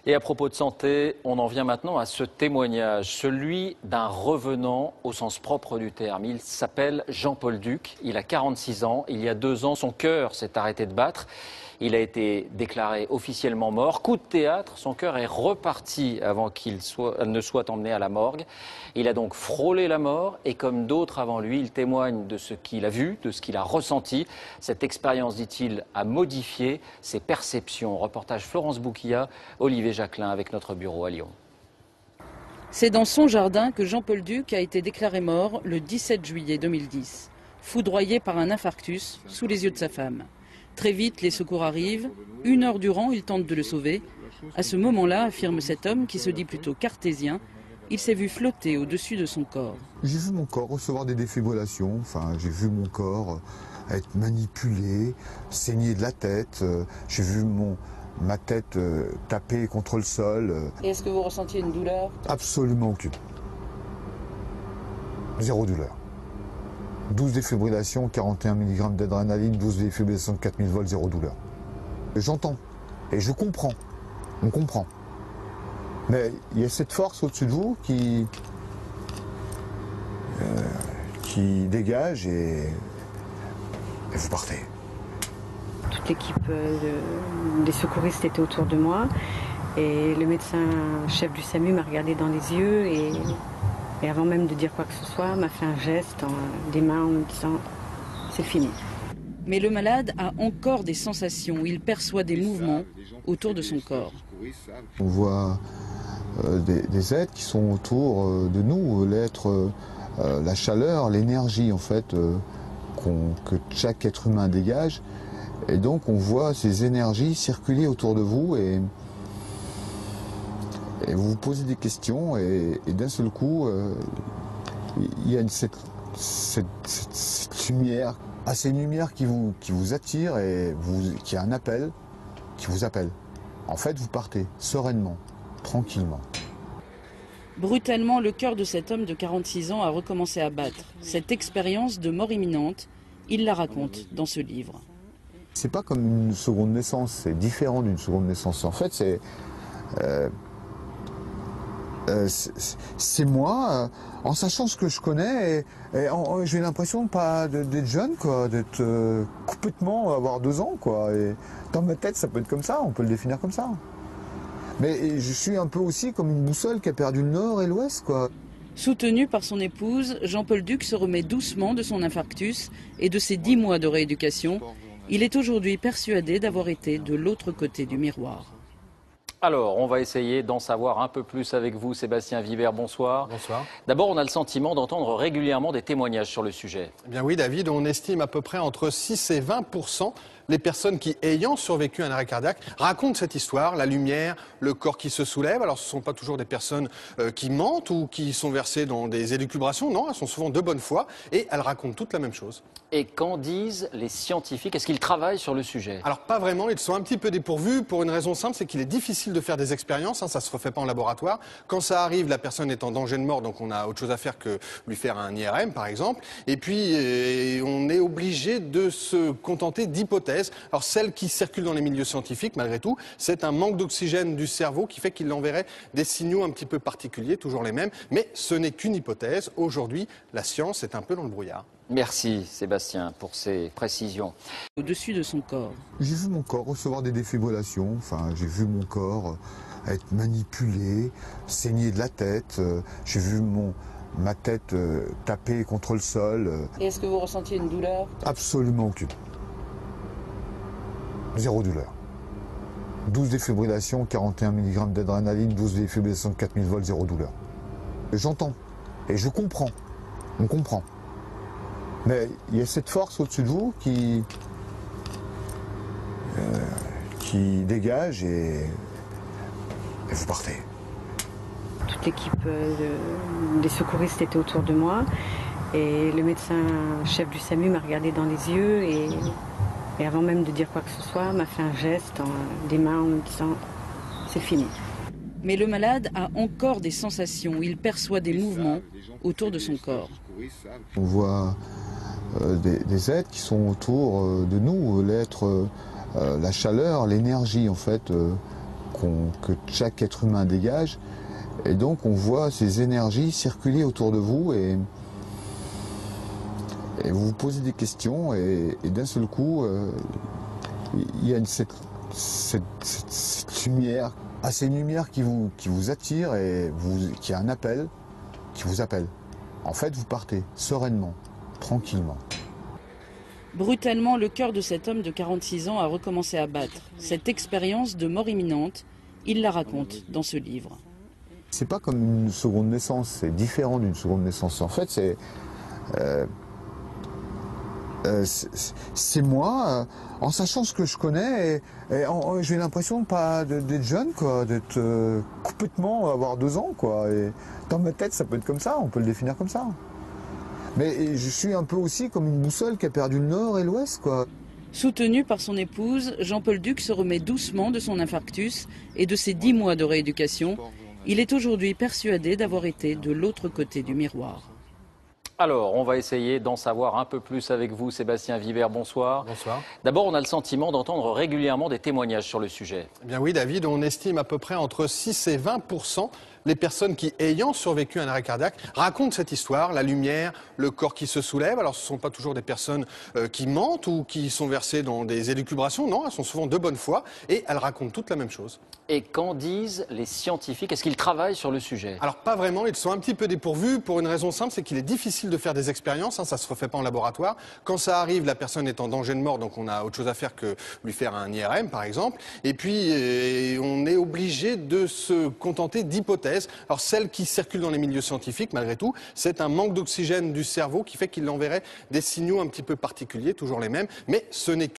Et à propos de santé, on en vient maintenant à ce témoignage, celui d'un revenant au sens propre du terme. Il s'appelle Jean-Paul Duc, il a 46 ans, il y a 2 ans, son cœur s'est arrêté de battre. Il a été déclaré officiellement mort. Coup de théâtre, son cœur est reparti avant qu'il ne soit emmené à la morgue. Il a donc frôlé la mort et comme d'autres avant lui, il témoigne de ce qu'il a vu, de ce qu'il a ressenti. Cette expérience, dit-il, a modifié ses perceptions. Reportage Florence Bouquilla, Olivier Jacquelin avec notre bureau à Lyon. C'est dans son jardin que Jean-Paul Duc a été déclaré mort le 17 juillet 2010, foudroyé par un infarctus sous les yeux de sa femme. Très vite, les secours arrivent. 1 heure durant, ils tentent de le sauver. À ce moment-là, affirme cet homme qui se dit plutôt cartésien, il s'est vu flotter au-dessus de son corps. J'ai vu mon corps recevoir des défibrillations, j'ai vu mon corps être manipulé, saigner de la tête, j'ai vu ma tête taper contre le sol. Et est-ce que vous ressentiez une douleur? Absolument aucune. Zéro douleur. 12 défibrillations, 41 mg d'adrénaline, 12 défibrillations de 4000 volts, zéro douleur. J'entends et je comprends, on comprend. Mais il y a cette force au-dessus de vous qui dégage et vous partez. Toute l'équipe des secouristes était autour de moi et le médecin chef du SAMU m'a regardé dans les yeux et avant même de dire quoi que ce soit, m'a fait un geste des mains en me disant « c'est fini ». Mais le malade a encore des sensations, il perçoit des mouvements autour de son corps. On voit des êtres qui sont autour de nous, l'être, la chaleur, l'énergie en fait que chaque être humain dégage. Et donc on voit ces énergies circuler autour de vous et vous vous posez des questions et d'un seul coup, il y a cette lumière. Ah, c'est une lumière qui vous attire et qui a un appel, qui vous appelle. En fait, vous partez sereinement, tranquillement. Brutalement, le cœur de cet homme de 46 ans a recommencé à battre. Cette expérience de mort imminente, il la raconte dans ce livre. C'est pas comme une seconde naissance, c'est différent d'une seconde naissance. En fait, c'est moi, en sachant ce que je connais, et j'ai l'impression pas d'être jeune, quoi, d'être complètement, avoir 2 ans, quoi. Et dans ma tête, ça peut être comme ça, on peut le définir comme ça. Mais je suis un peu aussi comme une boussole qui a perdu le nord et l'ouest, quoi. Soutenu par son épouse, Jean-Paul Duc se remet doucement de son infarctus et de ses 10 mois de rééducation. Il est aujourd'hui persuadé d'avoir été de l'autre côté du miroir. Alors, on va essayer d'en savoir un peu plus avec vous, Sébastien Vibert, bonsoir. Bonsoir. D'abord, on a le sentiment d'entendre régulièrement des témoignages sur le sujet. Eh bien oui, David, on estime à peu près entre 6 et 20% les personnes qui, ayant survécu à un arrêt cardiaque, racontent cette histoire, la lumière, le corps qui se soulève. Alors ce ne sont pas toujours des personnes qui mentent ou qui sont versées dans des élucubrations, non, elles sont souvent de bonne foi et elles racontent toutes la même chose. Et qu'en disent les scientifiques? Est-ce qu'ils travaillent sur le sujet? Alors pas vraiment, ils sont un petit peu dépourvus pour une raison simple, c'est qu'il est difficile de faire des expériences, ça se refait pas en laboratoire. Quand ça arrive, la personne est en danger de mort, donc on a autre chose à faire que lui faire un IRM par exemple. Et puis on est obligé de se contenter d'hypothèses. Alors celle qui circule dans les milieux scientifiques, malgré tout, c'est un manque d'oxygène du cerveau qui fait qu'il enverrait des signaux un petit peu particuliers, toujours les mêmes. Mais ce n'est qu'une hypothèse. Aujourd'hui, la science est un peu dans le brouillard. Merci Sébastien pour ces précisions. Au-dessus de son corps. J'ai vu mon corps recevoir des défibrillations, j'ai vu mon corps être manipulé, saigner de la tête, j'ai vu ma tête taper contre le sol. Et est-ce que vous ressentiez une douleur? Absolument aucune. Zéro douleur. 12 défibrillations, 41 mg d'adrénaline, 12 défibrillations de 4000 volts, zéro douleur. J'entends et je comprends, on comprend. Mais il y a cette force au-dessus de vous qui dégage et vous partez. Toute l'équipe des secouristes était autour de moi et le médecin chef du SAMU m'a regardé dans les yeux et avant même de dire quoi que ce soit, m'a fait un geste des mains en me disant « c'est fini ». Mais le malade a encore des sensations, il perçoit des mouvements autour de son corps. On voit des êtres qui sont autour de nous, l'être, la chaleur, l'énergie en fait que chaque être humain dégage. Et donc on voit ces énergies circuler autour de vous et vous vous posez des questions et d'un seul coup, il y a cette lumière. Ah, c'est une lumière qui vous attire et qui a un appel, qui vous appelle. En fait, vous partez sereinement, tranquillement. Brutalement, le cœur de cet homme de 46 ans a recommencé à battre. Cette expérience de mort imminente, il la raconte dans ce livre. C'est pas comme une seconde naissance, c'est différent d'une seconde naissance. En fait, c'est moi, en sachant ce que je connais, et j'ai l'impression d'être jeune, quoi, d'être complètement, avoir 2 ans, quoi. Et dans ma tête, ça peut être comme ça, on peut le définir comme ça. Mais je suis un peu aussi comme une boussole qui a perdu le nord et l'ouest, quoi. Soutenu par son épouse, Jean-Paul Duc se remet doucement de son infarctus et de ses 10 mois de rééducation. Il est aujourd'hui persuadé d'avoir été de l'autre côté du miroir. Alors, on va essayer d'en savoir un peu plus avec vous, Sébastien Vibert. Bonsoir. Bonsoir. D'abord, on a le sentiment d'entendre régulièrement des témoignages sur le sujet. Eh bien oui, David, on estime à peu près entre 6 et 20% les personnes qui, ayant survécu à un arrêt cardiaque, racontent cette histoire, la lumière, le corps qui se soulève. Alors, ce ne sont pas toujours des personnes qui mentent ou qui sont versées dans des élucubrations. Non, elles sont souvent de bonne foi et elles racontent toutes la même chose. Et qu'en disent les scientifiques? Est-ce qu'ils travaillent sur le sujet? Alors, pas vraiment. Ils sont un petit peu dépourvus pour une raison simple, c'est qu'il est difficile de faire des expériences. Ça ne se refait pas en laboratoire. Quand ça arrive, la personne est en danger de mort, donc on a autre chose à faire que lui faire un IRM, par exemple. Et puis, on est obligé de se contenter d'hypothèses. Alors, celle qui circule dans les milieux scientifiques, malgré tout, c'est un manque d'oxygène du cerveau qui fait qu'il enverrait des signaux un petit peu particuliers, toujours les mêmes. Mais ce n'est